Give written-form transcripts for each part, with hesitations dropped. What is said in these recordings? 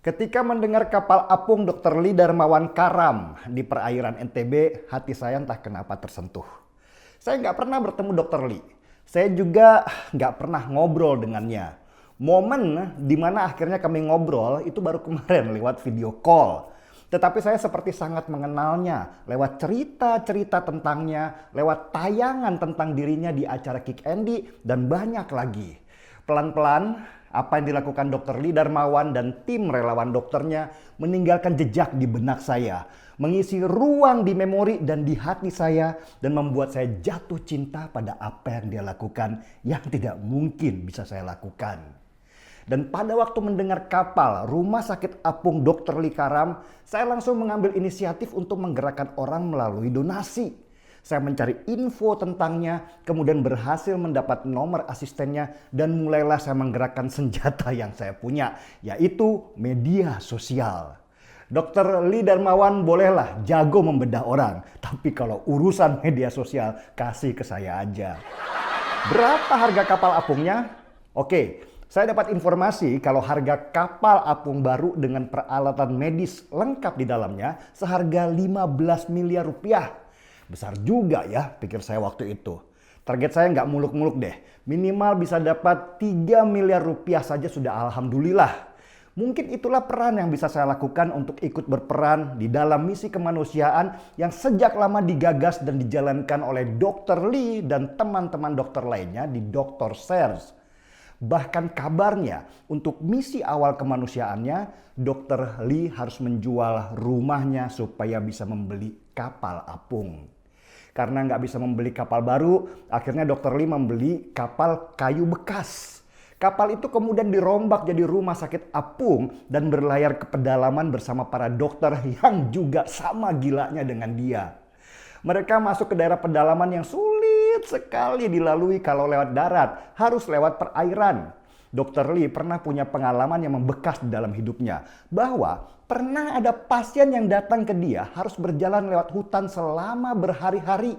Ketika mendengar kapal apung Dr. Lee Darmawan karam di perairan NTB, hati saya entah kenapa tersentuh. Saya nggak pernah bertemu Dr. Lee. Saya juga nggak pernah ngobrol dengannya. Momen di mana akhirnya kami ngobrol itu baru kemarin lewat video call. Tetapi saya seperti sangat mengenalnya lewat cerita-cerita tentangnya, lewat tayangan tentang dirinya di acara Kick Andy, dan banyak lagi. Pelan-pelan, apa yang dilakukan Dr. Lee Darmawan dan tim relawan dokternya meninggalkan jejak di benak saya, mengisi ruang di memori dan di hati saya, dan membuat saya jatuh cinta pada apa yang dia lakukan yang tidak mungkin bisa saya lakukan. Dan pada waktu mendengar kapal Rumah Sakit Apung Dr. Lee karam, saya langsung mengambil inisiatif untuk menggerakkan orang melalui donasi. Saya mencari info tentangnya, kemudian berhasil mendapat nomor asistennya, dan mulailah saya menggerakkan senjata yang saya punya, yaitu media sosial. Dr. Lee Darmawan bolehlah jago membedah orang, tapi kalau urusan media sosial, kasih ke saya aja. Berapa harga kapal apungnya? Oke, saya dapat informasi kalau harga kapal apung baru dengan peralatan medis lengkap di dalamnya seharga 15 miliar rupiah. Besar juga ya, pikir saya waktu itu. Target saya nggak muluk-muluk deh. Minimal bisa dapat 3 miliar rupiah saja sudah alhamdulillah. Mungkin itulah peran yang bisa saya lakukan untuk ikut berperan di dalam misi kemanusiaan yang sejak lama digagas dan dijalankan oleh Dr. Lee dan teman-teman dokter lainnya di Dr. Sears. Bahkan kabarnya untuk misi awal kemanusiaannya, Dr. Lee harus menjual rumahnya supaya bisa membeli kapal apung. Karena nggak bisa membeli kapal baru, akhirnya Dr. Lee membeli kapal kayu bekas. Kapal itu kemudian dirombak jadi rumah sakit apung dan berlayar ke pedalaman bersama para dokter yang juga sama gilanya dengan dia. Mereka masuk ke daerah pedalaman yang sulit sekali dilalui kalau lewat darat, harus lewat perairan. Dr. Lee pernah punya pengalaman yang membekas di dalam hidupnya, bahwa pernah ada pasien yang datang ke dia harus berjalan lewat hutan selama berhari-hari.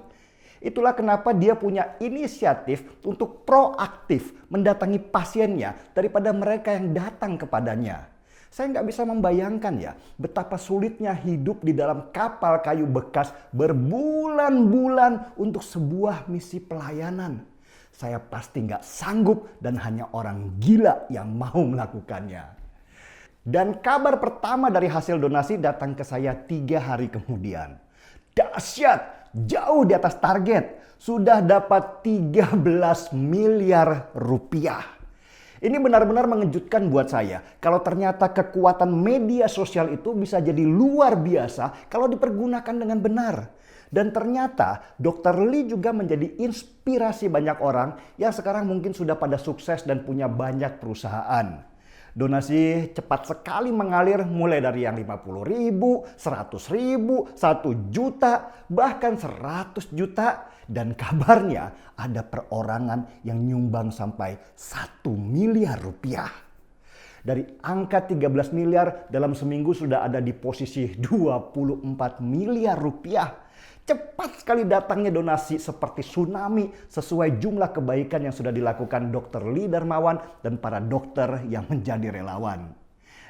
Itulah kenapa dia punya inisiatif untuk proaktif mendatangi pasiennya daripada mereka yang datang kepadanya. Saya nggak bisa membayangkan ya betapa sulitnya hidup di dalam kapal kayu bekas berbulan-bulan untuk sebuah misi pelayanan. Saya pasti nggak sanggup dan hanya orang gila yang mau melakukannya. Dan kabar pertama dari hasil donasi datang ke saya 3 hari kemudian. Dahsyat, jauh di atas target. Sudah dapat 13 miliar rupiah. Ini benar-benar mengejutkan buat saya. Kalau ternyata kekuatan media sosial itu bisa jadi luar biasa kalau dipergunakan dengan benar. Dan ternyata Dr. Lee juga menjadi inspirasi banyak orang yang sekarang mungkin sudah pada sukses dan punya banyak perusahaan. Donasi cepat sekali mengalir mulai dari yang 50.000, 100.000, 1 juta, bahkan 100 juta. Dan kabarnya ada perorangan yang nyumbang sampai 1 miliar rupiah. Dari angka 13 miliar dalam seminggu sudah ada di posisi 24 miliar rupiah. Cepat sekali datangnya donasi seperti tsunami sesuai jumlah kebaikan yang sudah dilakukan Dr. Lee Darmawan dan para dokter yang menjadi relawan.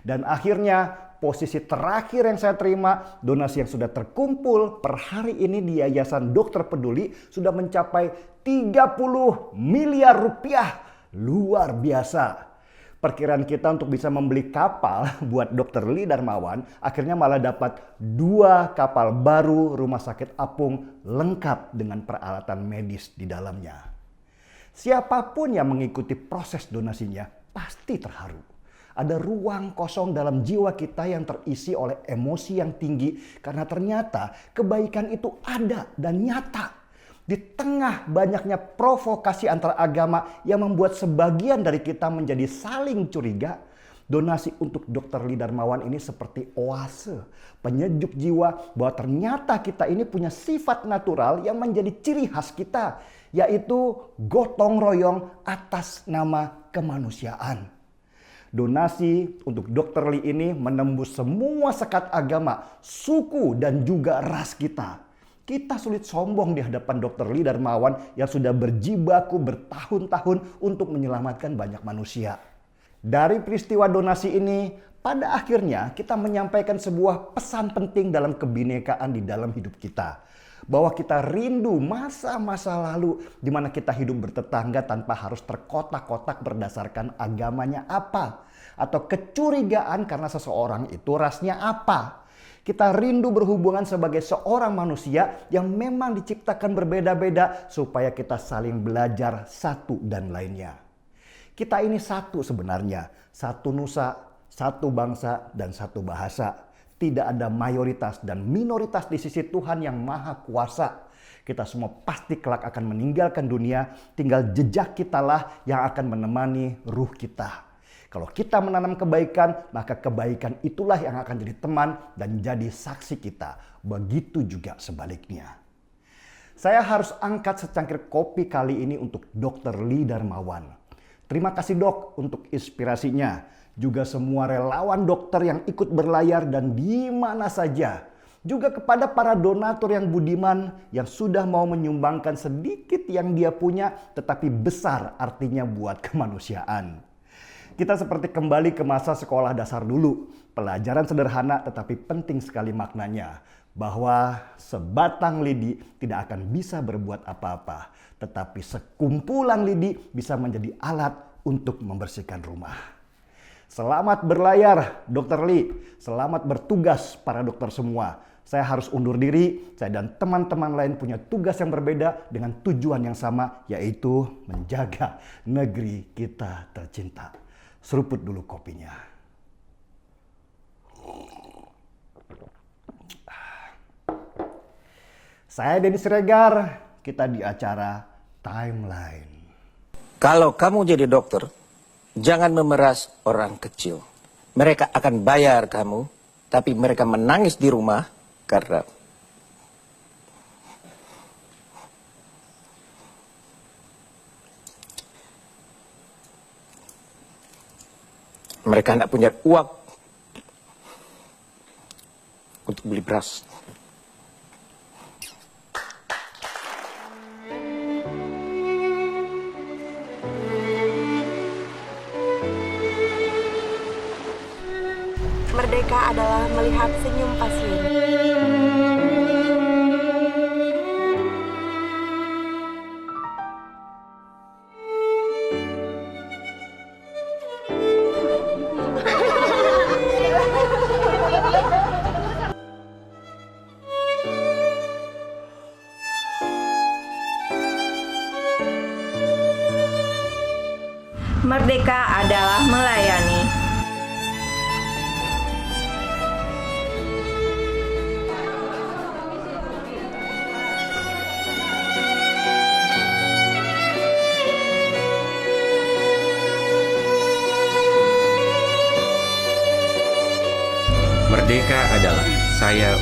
Dan akhirnya posisi terakhir yang saya terima, donasi yang sudah terkumpul per hari ini di Yayasan Dokter Peduli sudah mencapai 30 miliar rupiah. Luar biasa. Perkiraan kita untuk bisa membeli kapal buat Dr. Lee Darmawan akhirnya malah dapat 2 kapal baru rumah sakit apung lengkap dengan peralatan medis di dalamnya. Siapapun yang mengikuti proses donasinya pasti terharu. Ada ruang kosong dalam jiwa kita yang terisi oleh emosi yang tinggi karena ternyata kebaikan itu ada dan nyata. Di tengah banyaknya provokasi antar agama yang membuat sebagian dari kita menjadi saling curiga, donasi untuk Dr. Lee Darmawan ini seperti oase, penyejuk jiwa bahwa ternyata kita ini punya sifat natural yang menjadi ciri khas kita, yaitu gotong royong atas nama kemanusiaan. Donasi untuk Dr. Lee ini menembus semua sekat agama, suku, dan juga ras kita. Kita sulit sombong di hadapan Dr. Lee Darmawan yang sudah berjibaku bertahun-tahun untuk menyelamatkan banyak manusia. Dari peristiwa donasi ini, pada akhirnya kita menyampaikan sebuah pesan penting dalam kebinekaan di dalam hidup kita. Bahwa kita rindu masa-masa lalu di mana kita hidup bertetangga tanpa harus terkotak-kotak berdasarkan agamanya apa. Atau kecurigaan karena seseorang itu rasnya apa. Kita rindu berhubungan sebagai seorang manusia yang memang diciptakan berbeda-beda supaya kita saling belajar satu dan lainnya. Kita ini satu sebenarnya, satu nusa, satu bangsa dan satu bahasa. Tidak ada mayoritas dan minoritas di sisi Tuhan yang maha kuasa. Kita semua pasti kelak akan meninggalkan dunia, tinggal jejak kitalah yang akan menemani ruh kita. Kalau kita menanam kebaikan, maka kebaikan itulah yang akan jadi teman dan jadi saksi kita. Begitu juga sebaliknya. Saya harus angkat secangkir kopi kali ini untuk Dr. Lee Darmawan. Terima kasih dok untuk inspirasinya. Juga semua relawan dokter yang ikut berlayar dan di mana saja. Juga kepada para donatur yang budiman yang sudah mau menyumbangkan sedikit yang dia punya tetapi besar artinya buat kemanusiaan. Kita seperti kembali ke masa sekolah dasar dulu. Pelajaran sederhana tetapi penting sekali maknanya. Bahwa sebatang lidi tidak akan bisa berbuat apa-apa. Tetapi sekumpulan lidi bisa menjadi alat untuk membersihkan rumah. Selamat berlayar Dr. Lee. Selamat bertugas para dokter semua. Saya harus undur diri. Saya dan teman-teman lain punya tugas yang berbeda dengan tujuan yang sama, yaitu menjaga negeri kita tercinta. Seruput dulu kopinya. Saya Denny Siregar, kita di acara Timeline. Kalau kamu jadi dokter, jangan memeras orang kecil. Mereka akan bayar kamu, tapi mereka menangis di rumah karena mereka tidak punya uang untuk beli beras. Merdeka adalah melihat senyum pasien. Merdeka adalah melayani. Merdeka adalah saya